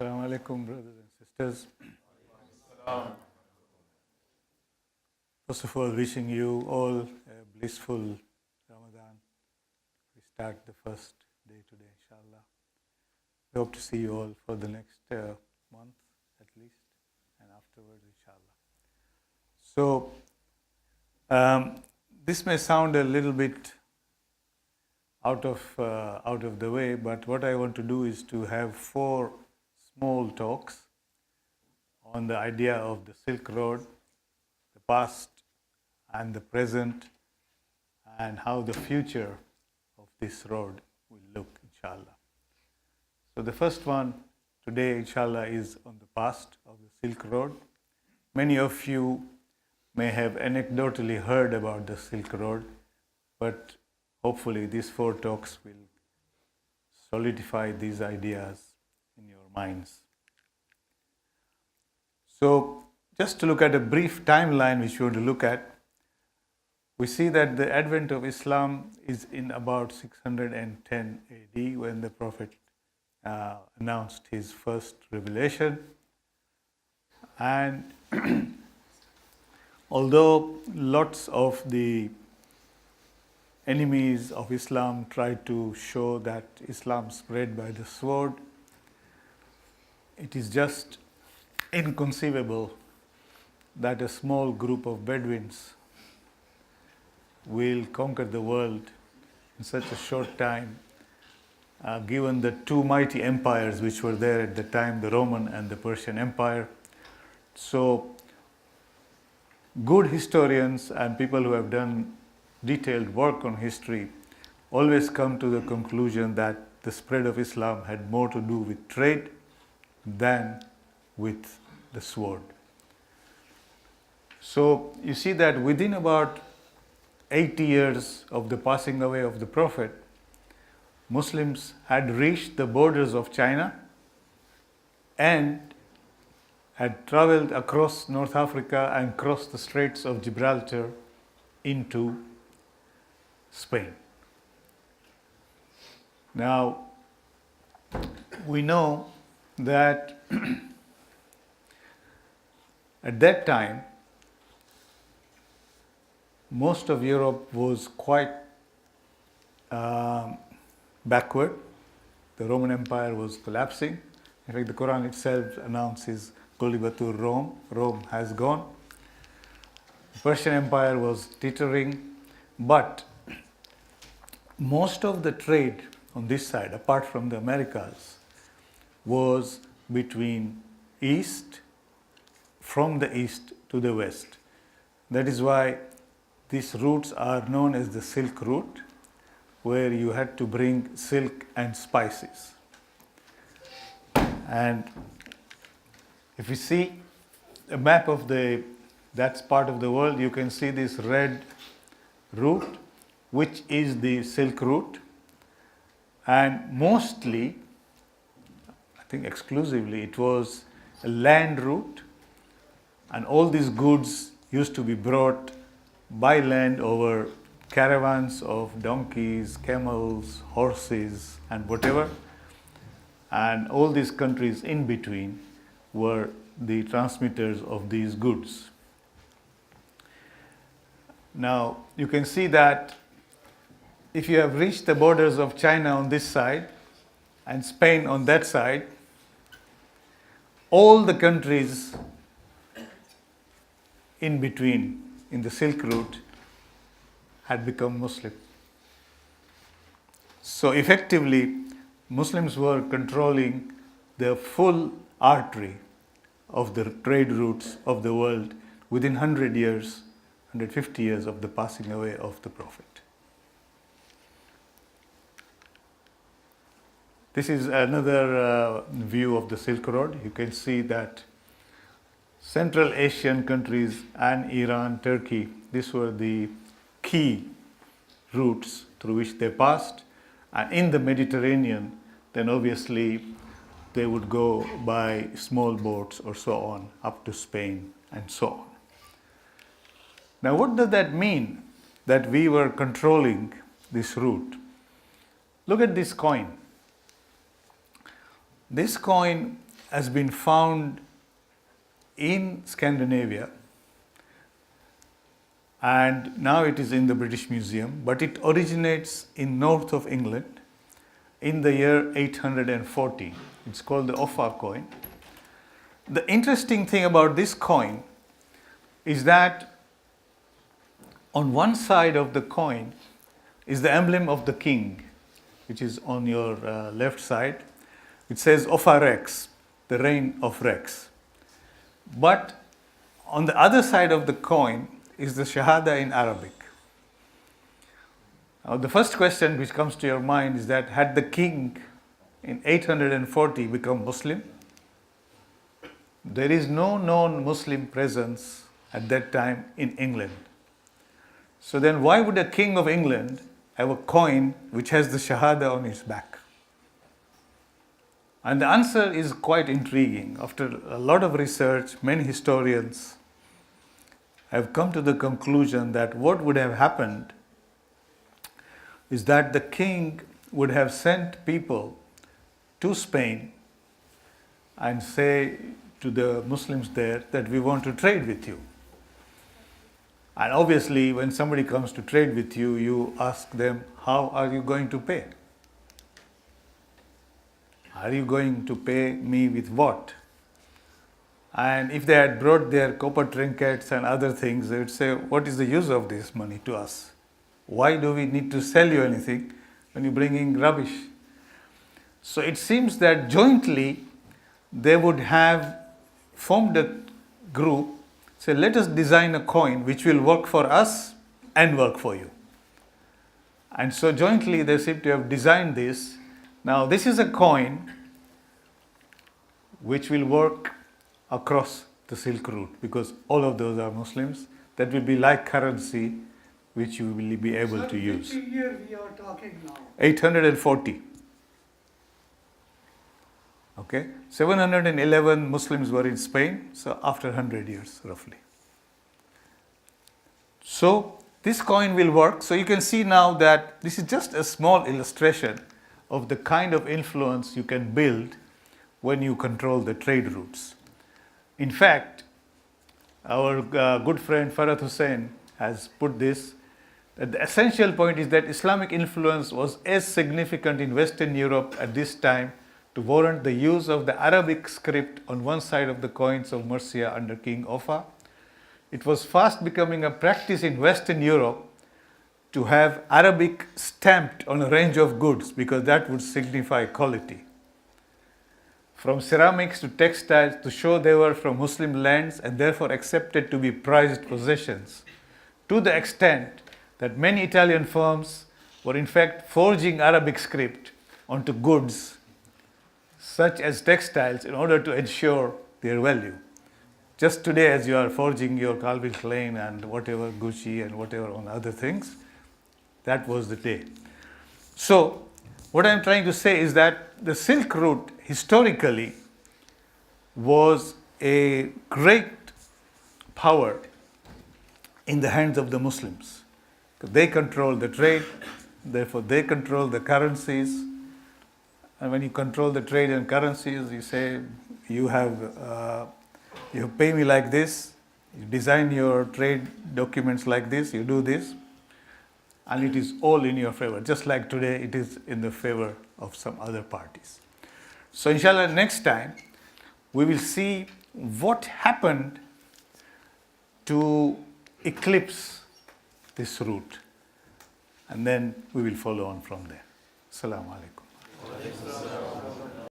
Assalamu alaikum, brothers and sisters. First of all, wishing you all a blissful Ramadan. We start the first day today, inshallah. We hope to see you all for the next month at least, and afterwards, inshallah. So, this may sound a little bit out of the way, but what I want to do is to have 4 small talks on the idea of the Silk Road, the past and the present, and how the future of this road will look, inshallah. So the first one today, inshallah, is on the past of the Silk Road. Many of you may have anecdotally heard about the Silk Road, but hopefully these 4 talks will solidify these ideas in your minds. So just to look at a brief timeline which we want to look at, we see that the advent of Islam is in about 610 AD when the Prophet announced his first revelation. And although lots of the enemies of Islam tried to show that Islam spread by the sword, it is just inconceivable that a small group of Bedouins will conquer the world in such a short time, given the 2 mighty empires which were there at the time, the Roman and the Persian Empire. So, good historians and people who have done detailed work on history always come to the conclusion that the spread of Islam had more to do with trade than with the sword. So you see that within about 80 years of the passing away of the Prophet, Muslims had reached the borders of China and had traveled across North Africa and crossed the Straits of Gibraltar into Spain. Now, we know that at that time, most of Europe was quite backward. The Roman Empire was collapsing. In fact, the Quran itself announces Ghulibatur Rome, Rome has gone. The Persian Empire was teetering, but most of the trade on this side, apart from the Americas, was between from the east to the west. That is why these routes are known as the Silk Route, where you had to bring silk and spices. And if you see a map of that part of the world, you can see this red route, which is the Silk Route. And mostly, I think exclusively, it was a land route, and all these goods used to be brought by land over caravans of donkeys, camels, horses, and whatever. And all these countries in between were the transmitters of these goods. Now, you can see that if you have reached the borders of China on this side and Spain on that side, all the countries in between in the Silk Route had become Muslim. So effectively, Muslims were controlling the full artery of the trade routes of the world within 100 years, 150 years of the passing away of the Prophet. This is another view of the Silk Road. You can see that Central Asian countries and Iran, Turkey, these were the key routes through which they passed. And in the Mediterranean, then obviously they would go by small boats or so on up to Spain and so on. Now, what does that mean that we were controlling this route? Look at this coin. This coin has been found in Scandinavia, and now it is in the British Museum, but it originates in north of England in the year 840. It's called the Offa coin. The interesting thing about this coin is that on one side of the coin is the emblem of the king, which is on your left side. It says Offa Rex, the reign of Rex. But on the other side of the coin is the Shahada in Arabic. Now, the first question which comes to your mind is that had the king in 840 become Muslim? There is no known Muslim presence at that time in England. So then why would a king of England have a coin which has the Shahada on its back? And the answer is quite intriguing. After a lot of research, many historians have come to the conclusion that what would have happened is that the king would have sent people to Spain and say to the Muslims there that we want to trade with you. And obviously, when somebody comes to trade with you, you ask them, how are you going to pay? Are you going to pay me with what? And if they had brought their copper trinkets and other things, they would say, what is the use of this money to us? Why do we need to sell you anything when you bring in rubbish? So it seems that jointly they would have formed a group, say, let us design a coin which will work for us and work for you. And so jointly they seem to have designed this. Now this is a coin which will work across the Silk Route because all of those are Muslims. That will be like currency which you will be able to use. Which year we are talking now? 840. Okay, 711 Muslims were in Spain, so after 100 years roughly. So this coin will work. So you can see now that this is just a small illustration of the kind of influence you can build when you control the trade routes. In fact, our good friend Farhat Hussain has put this, that the essential point is that Islamic influence was as significant in Western Europe at this time to warrant the use of the Arabic script on one side of the coins of Murcia under King Offa. It was fast becoming a practice in Western Europe to have Arabic stamped on a range of goods because that would signify quality. From ceramics to textiles to show they were from Muslim lands and therefore accepted to be prized possessions, to the extent that many Italian firms were in fact forging Arabic script onto goods such as textiles in order to ensure their value. Just today, as you are forging your Calvin Klein and whatever, Gucci and whatever on other things, that was the day. So, what I'm trying to say is that the Silk Route historically was a great power in the hands of the Muslims. They control the trade, therefore they control the currencies. And when you control the trade and currencies, you say, you pay me like this, you design your trade documents like this, you do this, and it is all in your favor. Just like today, it is in the favor of some other parties. So inshallah, next time, we will see what happened to eclipse this route. And then we will follow on from there. Assalamu alaikum.